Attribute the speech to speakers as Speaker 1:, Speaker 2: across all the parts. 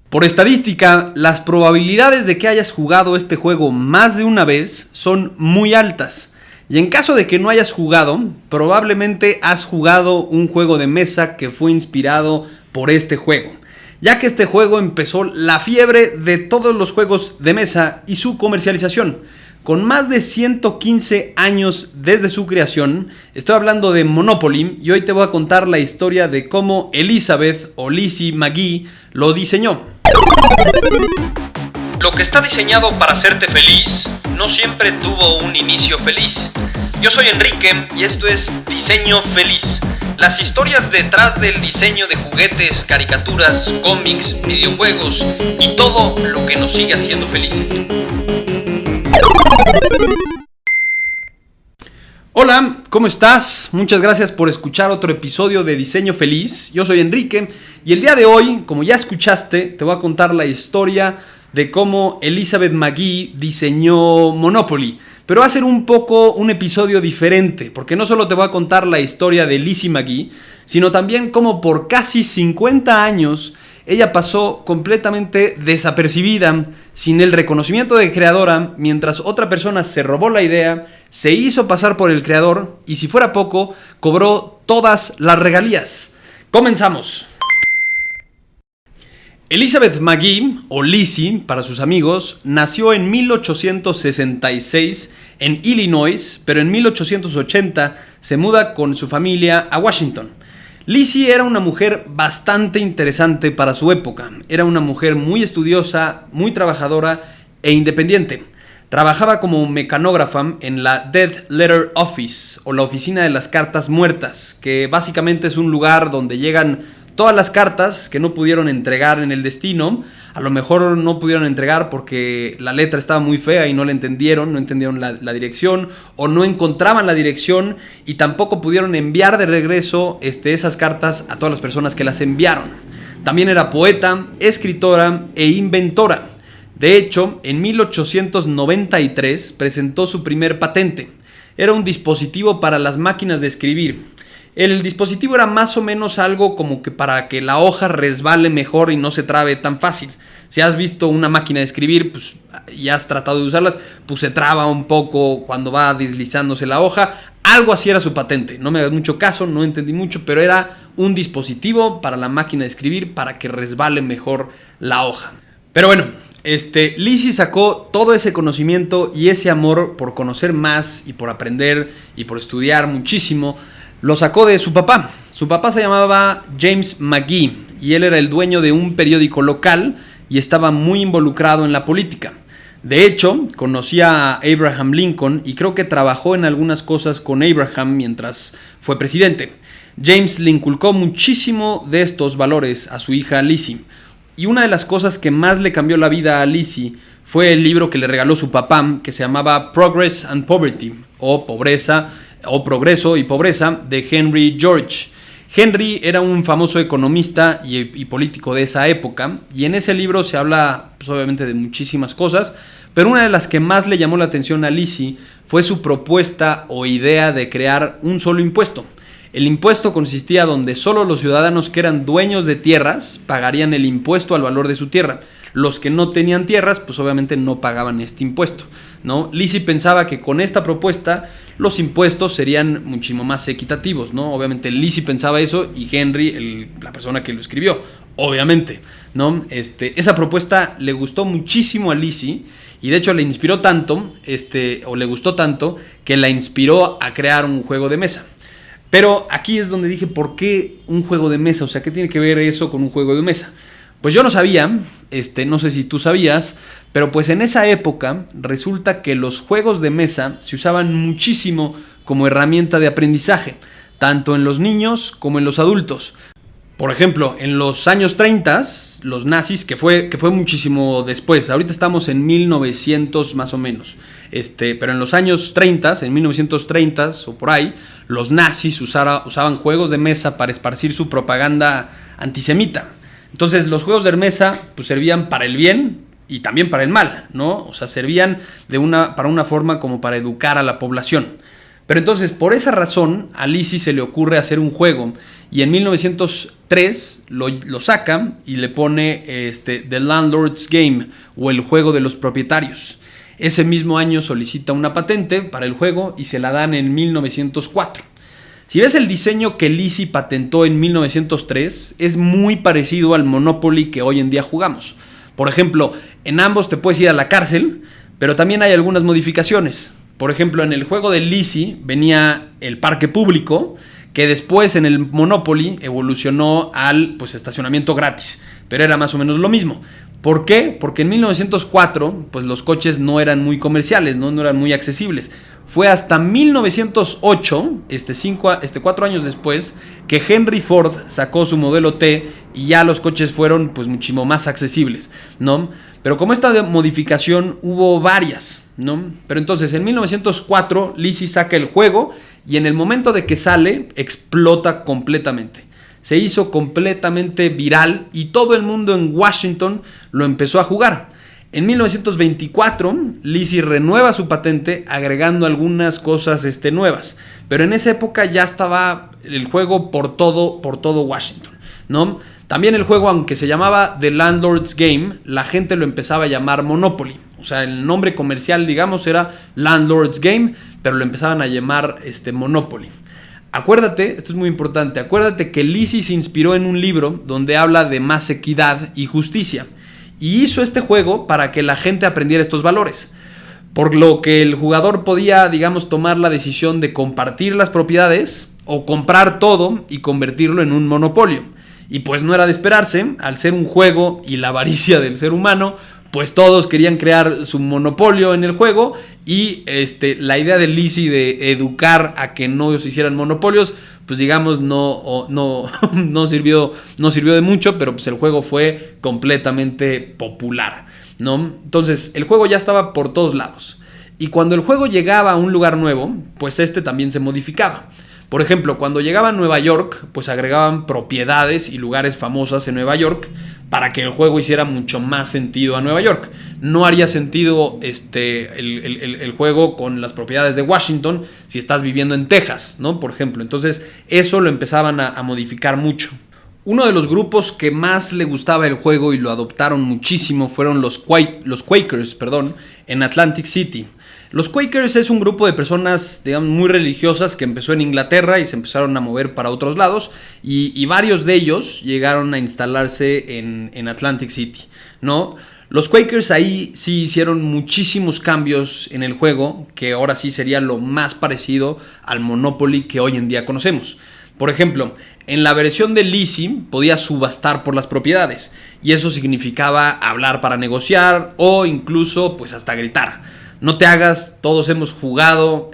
Speaker 1: Por estadística, las probabilidades de que hayas jugado este juego más de una vez son muy altas. Y en caso de que no hayas jugado, probablemente has jugado un juego de mesa que fue inspirado por este juego, ya que este juego empezó la fiebre de todos los juegos de mesa y su comercialización. Con más de 115 años desde su creación, estoy hablando de Monopoly y hoy te voy a contar la historia de cómo Elizabeth o Lizzie McGee lo diseñó.
Speaker 2: Lo que está diseñado para hacerte feliz no siempre tuvo un inicio feliz. Yo soy Enrique y esto es Diseño Feliz. Las historias detrás del diseño de juguetes, caricaturas, cómics, videojuegos y todo lo que nos sigue haciendo felices.
Speaker 1: Hola, ¿cómo estás? Muchas gracias por escuchar otro episodio de Diseño Feliz. Yo soy Enrique y el día de hoy, como ya escuchaste, te voy a contar la historia de cómo Elizabeth McGee diseñó Monopoly. Pero va a ser un poco un episodio diferente, porque no solo te voy a contar la historia de Lizzie McGee, sino también cómo por casi 50 años ella pasó completamente desapercibida, sin el reconocimiento de creadora, mientras otra persona se robó la idea, se hizo pasar por el creador y, si fuera poco, cobró todas las regalías. ¡Comenzamos! Elizabeth McGee, o Lizzie para sus amigos, nació en 1866 en Illinois, pero en 1880 se muda con su familia a Washington. Lizzie era una mujer bastante interesante para su época. Era una mujer muy estudiosa, muy trabajadora e independiente. Trabajaba como mecanógrafa en la Death Letter Office, o la oficina de las cartas muertas, que básicamente es un lugar donde llegan todas las cartas que no pudieron entregar en el destino. A lo mejor no pudieron entregar porque la letra estaba muy fea y no la entendieron, no entendieron la dirección, o no encontraban la dirección y tampoco pudieron enviar de regreso esas cartas a todas las personas que las enviaron. También era poeta, escritora e inventora. De hecho, en 1893 presentó su primer patente. Era un dispositivo para las máquinas de escribir. El dispositivo era más o menos algo como que para que la hoja resbale mejor y no se trabe tan fácil. Si has visto una máquina de escribir y has tratado de usarlas, pues se traba un poco cuando va deslizándose la hoja. Algo así era su patente. No me hagas mucho caso, no entendí mucho, pero era un dispositivo para la máquina de escribir para que resbale mejor la hoja. Pero bueno, Lizzie sacó todo ese conocimiento y ese amor por conocer más y por aprender y por estudiar muchísimo. Lo sacó de su papá. Su papá se llamaba James McGee y él era el dueño de un periódico local y estaba muy involucrado en la política. De hecho, conocía a Abraham Lincoln y creo que trabajó en algunas cosas con Abraham mientras fue presidente. James le inculcó muchísimo de estos valores a su hija Lizzie. Y una de las cosas que más le cambió la vida a Lizzie fue el libro que le regaló su papá, que se llamaba Progress and Poverty, o Progreso y Pobreza, de Henry George. Henry era un famoso economista y político de esa época, y en ese libro se habla obviamente de muchísimas cosas, pero una de las que más le llamó la atención a Lizzie fue su propuesta o idea de crear un solo impuesto. El impuesto consistía donde solo los ciudadanos que eran dueños de tierras pagarían el impuesto al valor de su tierra. Los que no tenían tierras, pues obviamente no pagaban este impuesto, ¿no? Lizzie pensaba que con esta propuesta los impuestos serían muchísimo más equitativos, ¿no? Obviamente Lizzie pensaba eso y Henry, la persona que lo escribió, obviamente, ¿no? Esa propuesta le gustó muchísimo a Lizzie y de hecho le inspiró tanto, o le gustó tanto, que la inspiró a crear un juego de mesa. Pero aquí es donde dije, ¿por qué un juego de mesa? O sea, ¿qué tiene que ver eso con un juego de mesa? Pues yo no sabía, no sé si tú sabías, pero pues en esa época resulta que los juegos de mesa se usaban muchísimo como herramienta de aprendizaje, tanto en los niños como en los adultos. Por ejemplo, en los años 30, los nazis, que fue muchísimo después, ahorita estamos en 1900 más o menos, pero en los años 30, en 1930 o por ahí, los nazis usaban juegos de mesa para esparcir su propaganda antisemita. Entonces los juegos de mesa pues servían para el bien y también para el mal, ¿no? O sea, servían para una forma como para educar a la población. Pero entonces, por esa razón, a Lizzie se le ocurre hacer un juego y en 1903 lo saca y le pone The Landlord's Game, o el juego de los propietarios. Ese mismo año solicita una patente para el juego y se la dan en 1904. Si ves el diseño que Lizzie patentó en 1903, es muy parecido al Monopoly que hoy en día jugamos. Por ejemplo, en ambos te puedes ir a la cárcel, pero también hay algunas modificaciones. Por ejemplo, en el juego de Lizzie venía el parque público, que después en el Monopoly evolucionó al estacionamiento gratis, pero era más o menos lo mismo. ¿Por qué? Porque en 1904 los coches no eran muy comerciales, no eran muy accesibles. Fue hasta 1908, 4 años después, que Henry Ford sacó su modelo T y ya los coches fueron muchísimo más accesibles, ¿no? Pero como esta modificación hubo varias, ¿no? Pero entonces en 1904 Lizzie saca el juego y en el momento de que sale explota completamente. Se hizo completamente viral y todo el mundo en Washington lo empezó a jugar. En 1924 Lizzie renueva su patente agregando algunas cosas nuevas. Pero en esa época ya estaba el juego por todo Washington, ¿no? También el juego, aunque se llamaba The Landlord's Game, la gente lo empezaba a llamar Monopoly. O sea, el nombre comercial, digamos, era Landlord's Game, pero lo empezaban a llamar Monopoly. Acuérdate, esto es muy importante, acuérdate que Lizzie se inspiró en un libro donde habla de más equidad y justicia. Y hizo este juego para que la gente aprendiera estos valores. Por lo que el jugador podía, digamos, tomar la decisión de compartir las propiedades o comprar todo y convertirlo en un monopolio. Y no era de esperarse, al ser un juego y la avaricia del ser humano, todos querían crear su monopolio en el juego y la idea de Lizzie de educar a que no se hicieran monopolios, digamos, no sirvió de mucho, pero el juego fue completamente popular, ¿no? Entonces, el juego ya estaba por todos lados. Y cuando el juego llegaba a un lugar nuevo, también se modificaba. Por ejemplo, cuando llegaba a Nueva York, agregaban propiedades y lugares famosos en Nueva York para que el juego hiciera mucho más sentido a Nueva York. No haría sentido el juego con las propiedades de Washington si estás viviendo en Texas, ¿no? Por ejemplo. Entonces, eso lo empezaban a modificar mucho. Uno de los grupos que más le gustaba el juego y lo adoptaron muchísimo fueron los Quakers, en Atlantic City. Los Quakers es un grupo de personas, digamos, muy religiosas que empezó en Inglaterra y se empezaron a mover para otros lados y varios de ellos llegaron a instalarse en Atlantic City, ¿no? Los Quakers ahí sí hicieron muchísimos cambios en el juego, que ahora sí sería lo más parecido al Monopoly que hoy en día conocemos. Por ejemplo, en la versión de Lizzie podías subastar por las propiedades y eso significaba hablar para negociar o incluso hasta gritar. No te hagas, todos hemos jugado,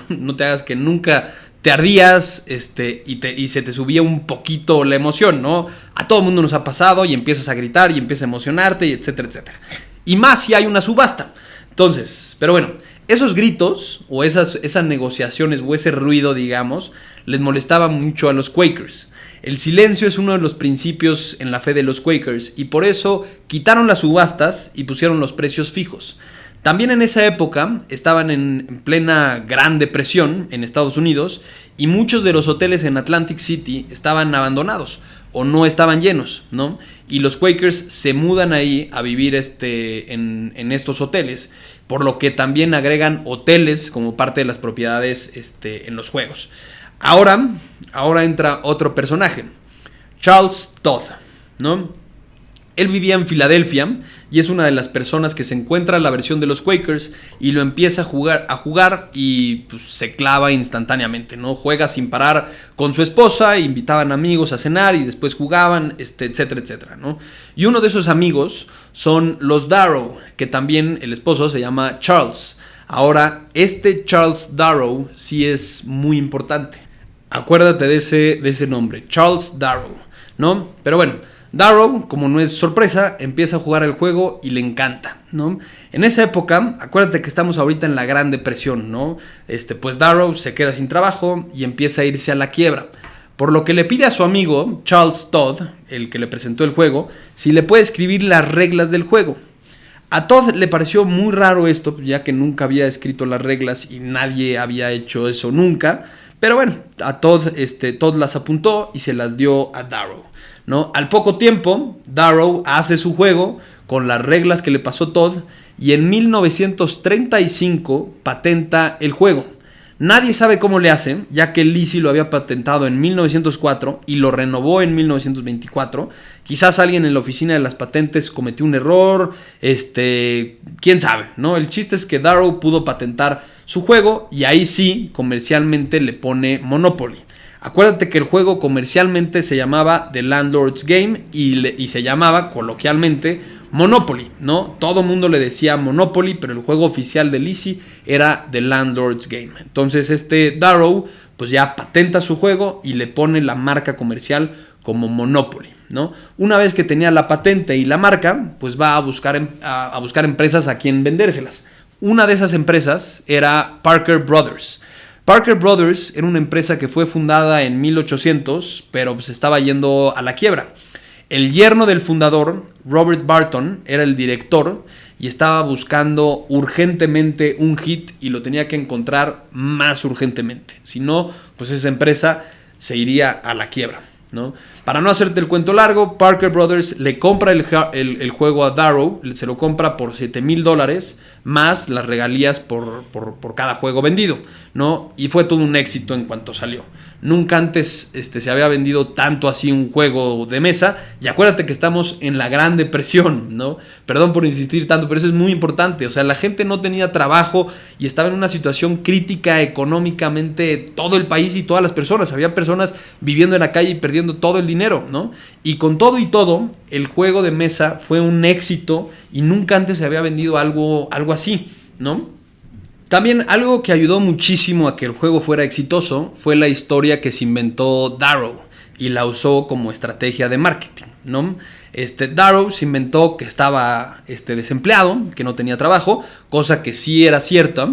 Speaker 1: no te hagas que nunca te ardías y se te subía un poquito la emoción, ¿no? A todo el mundo nos ha pasado y empiezas a gritar y empiezas a emocionarte, y etcétera, etcétera. Y más si hay una subasta. Entonces, pero bueno, esos gritos o esas negociaciones o ese ruido, digamos, les molestaba mucho a los Quakers. El silencio es uno de los principios en la fe de los Quakers y por eso quitaron las subastas y pusieron los precios fijos. También en esa época estaban en plena Gran Depresión en Estados Unidos y muchos de los hoteles en Atlantic City estaban abandonados o no estaban llenos, ¿no? Y los Quakers se mudan ahí a vivir en estos hoteles, por lo que también agregan hoteles como parte de las propiedades en los juegos. Ahora entra otro personaje, Charles Todd, ¿no? Él vivía en Filadelfia y es una de las personas que se encuentra en la versión de los Quakers y lo empieza a jugar y se clava instantáneamente, ¿no? Juega sin parar con su esposa, invitaban amigos a cenar y después jugaban, etcétera, etcétera, ¿no? Y uno de esos amigos son los Darrow, que también el esposo se llama Charles. Ahora, Charles Darrow sí es muy importante. Acuérdate de ese nombre, Charles Darrow, ¿no? Pero bueno, Darrow, como no es sorpresa, empieza a jugar el juego y le encanta, ¿no? En esa época, acuérdate que estamos ahorita en la Gran Depresión, ¿no? Darrow se queda sin trabajo y empieza a irse a la quiebra. Por lo que le pide a su amigo, Charles Todd, el que le presentó el juego, si le puede escribir las reglas del juego. A Todd le pareció muy raro esto, ya que nunca había escrito las reglas y nadie había hecho eso nunca. Pero bueno, a Todd, Todd las apuntó y se las dio a Darrow, ¿no? Al poco tiempo, Darrow hace su juego con las reglas que le pasó Todd y en 1935 patenta el juego. Nadie sabe cómo le hace, ya que Lizzie lo había patentado en 1904 y lo renovó en 1924. Quizás alguien en la oficina de las patentes cometió un error, quién sabe, ¿no? El chiste es que Darrow pudo patentar su juego y ahí sí, comercialmente le pone Monopoly. Acuérdate que el juego comercialmente se llamaba The Landlord's Game y se llamaba coloquialmente Monopoly, ¿no? Todo el mundo le decía Monopoly, pero el juego oficial de Lizzie era The Landlord's Game. Entonces Darrow pues ya patenta su juego y le pone la marca comercial como Monopoly, ¿no? Una vez que tenía la patente y la marca, pues va a buscar empresas a quien vendérselas. Una de esas empresas era Parker Brothers. Parker Brothers era una empresa que fue fundada en 1800, pero pues estaba yendo a la quiebra. El yerno del fundador, Robert Barton, era el director y estaba buscando urgentemente un hit y lo tenía que encontrar más urgentemente. Si no, pues esa empresa se iría a la quiebra, ¿no? Para no hacerte el cuento largo, Parker Brothers le compra el juego a Darrow, se lo compra por $7,000 más las regalías por cada juego vendido, ¿no? Y fue todo un éxito en cuanto salió. Nunca antes se había vendido tanto así un juego de mesa. Y acuérdate que estamos en la Gran Depresión, ¿no? Perdón por insistir tanto, pero eso es muy importante. O sea, la gente no tenía trabajo y estaba en una situación crítica económicamente todo el país y todas las personas. Había personas viviendo en la calle y perdiendo todo el dinero, ¿no? Y con todo y todo, el juego de mesa fue un éxito y nunca antes se había vendido algo así, ¿no? También algo que ayudó muchísimo a que el juego fuera exitoso fue la historia que se inventó Darrow y la usó como estrategia de marketing, ¿no? Darrow se inventó que estaba desempleado, que no tenía trabajo, cosa que sí era cierta,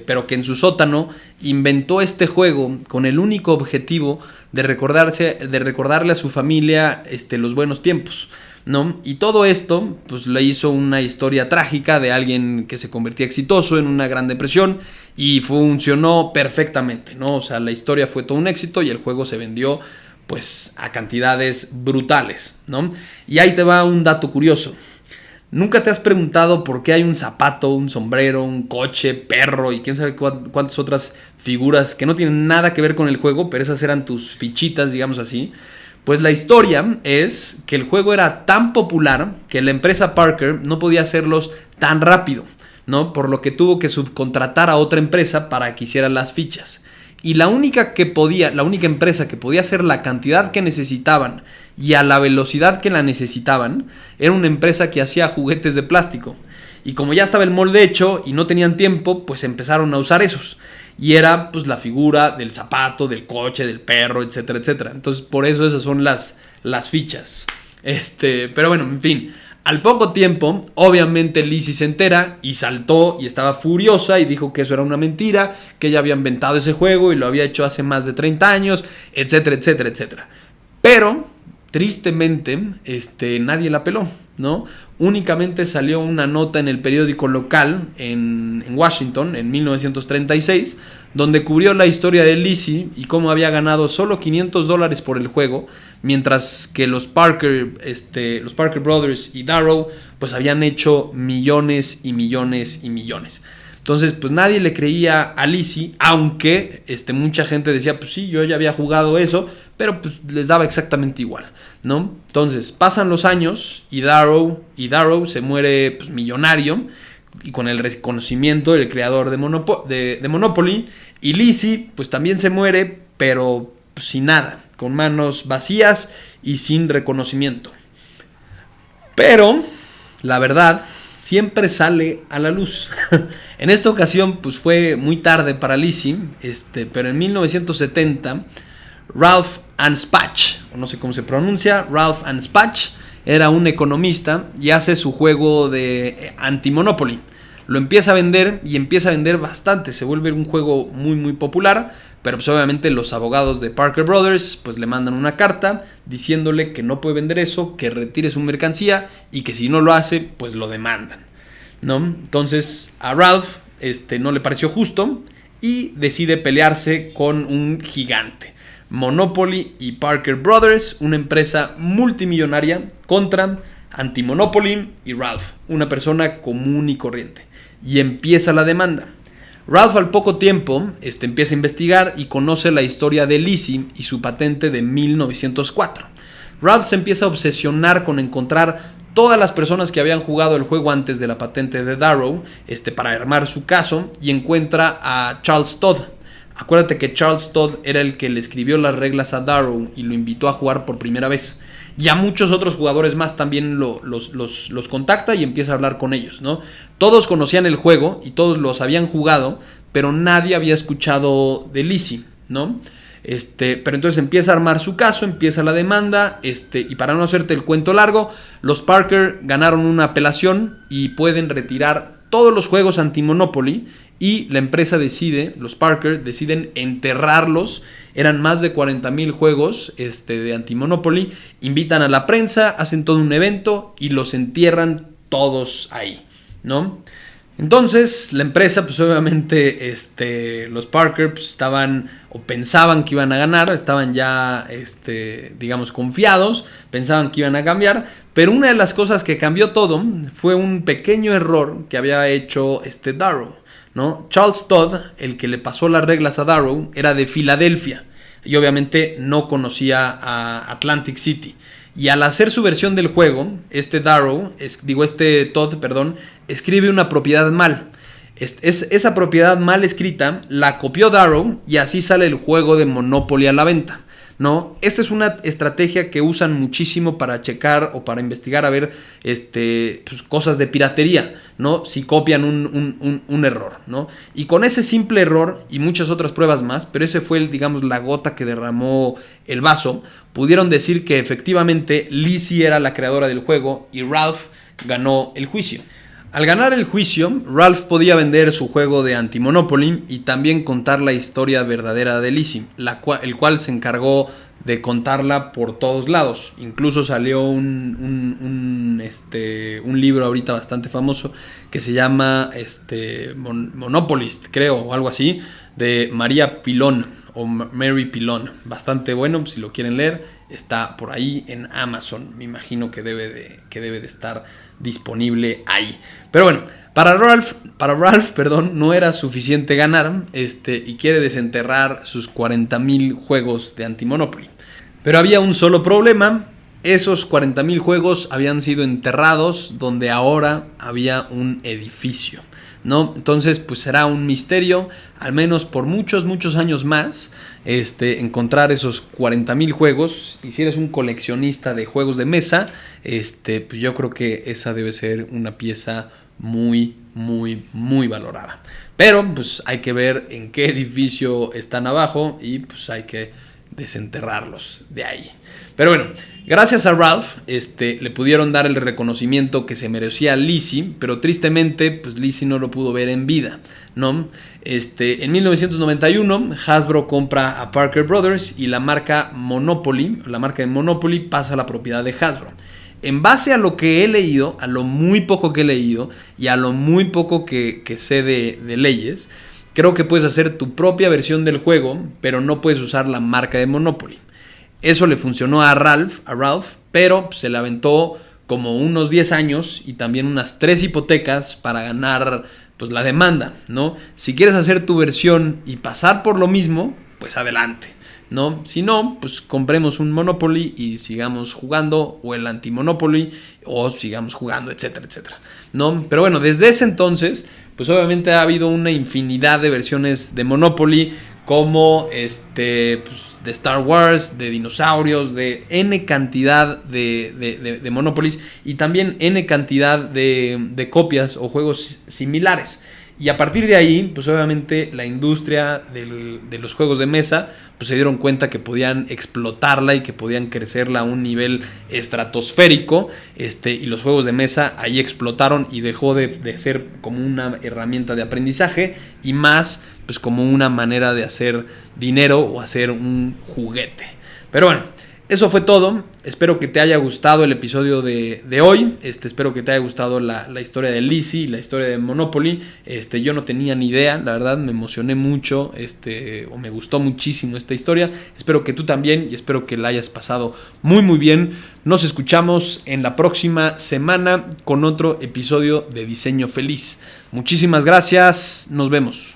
Speaker 1: pero que en su sótano inventó este juego con el único objetivo de recordarle a su familia los buenos tiempos, ¿no? Y todo esto pues le hizo una historia trágica de alguien que se convertía exitoso en una gran depresión y funcionó perfectamente, ¿no? O sea, la historia fue todo un éxito y el juego se vendió pues a cantidades brutales, ¿no? Y ahí te va un dato curioso. ¿Nunca te has preguntado por qué hay un zapato, un sombrero, un coche, perro y quién sabe cuántas otras figuras que no tienen nada que ver con el juego, pero esas eran tus fichitas, digamos así? Pues la historia es que el juego era tan popular que la empresa Parker no podía hacerlos tan rápido, ¿no? Por lo que tuvo que subcontratar a otra empresa para que hiciera las fichas. Y la única empresa que podía hacer la cantidad que necesitaban y a la velocidad que la necesitaban era una empresa que hacía juguetes de plástico. Y como ya estaba el molde hecho y no tenían tiempo, pues empezaron a usar esos. Y era pues la figura del zapato, del coche, del perro, etcétera, etcétera. Entonces por eso esas son las fichas. Pero bueno, en fin. Al poco tiempo, obviamente Lizzie se entera y saltó y estaba furiosa y dijo que eso era una mentira, que ella había inventado ese juego y lo había hecho hace más de 30 años, etcétera, etcétera, etcétera. Pero, tristemente, nadie la peló, ¿no? Únicamente salió una nota en el periódico local en Washington en 1936, donde cubrió la historia de Lizzie y cómo había ganado solo $500 por el juego, mientras que los Parker Brothers y Darrow pues habían hecho millones y millones y millones. Entonces pues nadie le creía a Lizzie, aunque mucha gente decía pues sí, yo ya había jugado eso, pero pues les daba exactamente igual, ¿no? Entonces pasan los años y Darrow se muere pues millonario y con el reconocimiento del creador de Monopoly, y Lizzie pues también se muere, pero pues, sin nada, con manos vacías y sin reconocimiento. Pero la verdad siempre sale a la luz. En esta ocasión pues fue muy tarde para Lizzie, pero en 1970 Ralph Anspach, o no sé cómo se pronuncia, Ralph Anspach era un economista y hace su juego de anti-Monopoly. Lo empieza a vender y empieza a vender bastante. Se vuelve un juego muy muy popular. Pero pues obviamente los abogados de Parker Brothers pues le mandan una carta diciéndole que no puede vender eso, que retire su mercancía y que si no lo hace pues lo demandan, ¿no? Entonces a Ralph no le pareció justo y decide pelearse con un gigante. Monopoly y Parker Brothers, una empresa multimillonaria contra Anti-Monopoly y Ralph, una persona común y corriente. Y empieza la demanda. Ralph al poco tiempo empieza a investigar y conoce la historia de Lizzie y su patente de 1904. Ralph se empieza a obsesionar con encontrar todas las personas que habían jugado el juego antes de la patente de Darrow para armar su caso y encuentra a Charles Todd. Acuérdate que Charles Todd era el que le escribió las reglas a Darrow y lo invitó a jugar por primera vez. Y a muchos otros jugadores más también los contacta y empieza a hablar con ellos, ¿no? Todos conocían el juego y todos los habían jugado, pero nadie había escuchado de Lizzie, ¿no? Pero entonces empieza a armar su caso, empieza la demanda, y para no hacerte el cuento largo, los Parker ganaron una apelación y pueden retirar todos los juegos anti-Monopoly y la empresa los Parker deciden enterrarlos. Eran más de 40,000 juegos de anti-Monopoly, invitan a la prensa, hacen todo un evento y los entierran todos ahí, ¿no? Entonces la empresa pues obviamente los Parker pues, estaban o pensaban que iban a ganar, estaban ya digamos confiados, pensaban que iban a cambiar, pero una de las cosas que cambió todo fue un pequeño error que había hecho Darrow, ¿no? Charles Todd, el que le pasó las reglas a Darrow, era de Filadelfia y obviamente no conocía a Atlantic City. Y al hacer su versión del juego, Todd, escribe una propiedad mal. Esa propiedad mal escrita la copió Darrow y así sale el juego de Monopoly a la venta, ¿no? Esta es una estrategia que usan muchísimo para checar o para investigar a ver pues, cosas de piratería, ¿no? Si copian un error, ¿no? Y con ese simple error y muchas otras pruebas más, pero ese fue digamos la gota que derramó el vaso, pudieron decir que efectivamente Lizzie era la creadora del juego y Ralph ganó el juicio. Al ganar el juicio, Ralph podía vender su juego de Anti-Monopoly y también contar la historia verdadera de Lizzie, el cual se encargó de contarla por todos lados. Incluso salió un libro ahorita bastante famoso que se llama Monopolist, creo, o algo así, de María Pilón o Mary Pilón. Bastante bueno, si lo quieren leer, está por ahí en Amazon. Me imagino que debe de estar disponible ahí. Pero bueno, para Ralph, no era suficiente ganar y quiere desenterrar sus 40,000 juegos de Anti-Monopoly. Pero había un solo problema. Esos 40,000 juegos habían sido enterrados donde ahora había un edificio, ¿no? Entonces pues será un misterio, al menos por muchos años más, encontrar esos 40,000 juegos. Y si eres un coleccionista de juegos de mesa, pues yo creo que esa debe ser una pieza muy valorada. Pero pues hay que ver en qué edificio están abajo y pues hay que desenterrarlos de ahí. Pero bueno, gracias a Ralph le pudieron dar el reconocimiento que se merecía a Lizzie, pero tristemente pues Lizzie no lo pudo ver en vida, ¿no? En 1991 Hasbro compra a Parker Brothers y la marca de Monopoly pasa a la propiedad de Hasbro. En base a lo que he leído, a lo muy poco que he leído y a lo muy poco que sé de leyes, creo que puedes hacer tu propia versión del juego, pero no puedes usar la marca de Monopoly. Eso le funcionó a Ralph, pero se le aventó como unos 10 años y también unas 3 hipotecas para ganar pues, la demanda, ¿no? Si quieres hacer tu versión y pasar por lo mismo, pues adelante, ¿no? Si no, pues compremos un Monopoly y sigamos jugando, o el Anti-Monopoly, o sigamos jugando, etcétera, ¿no? Pero bueno, desde ese entonces, pues obviamente ha habido una infinidad de versiones de Monopoly, como pues, de Star Wars, de dinosaurios, de N cantidad de Monopolies y también N cantidad de copias o juegos similares. Y a partir de ahí, pues obviamente la industria de los juegos de mesa, pues se dieron cuenta que podían explotarla y que podían crecerla a un nivel estratosférico, y los juegos de mesa ahí explotaron y dejó de ser como una herramienta de aprendizaje y más pues como una manera de hacer dinero o hacer un juguete. Pero bueno, eso fue todo. Espero que te haya gustado el episodio de hoy. Espero que te haya gustado la historia de Lizzie, la historia de Monopoly. Yo no tenía ni idea, la verdad me emocioné mucho, o me gustó muchísimo esta historia. Espero que tú también y espero que la hayas pasado muy muy bien. Nos escuchamos en la próxima semana con otro episodio de Diseño Feliz. Muchísimas gracias, nos vemos.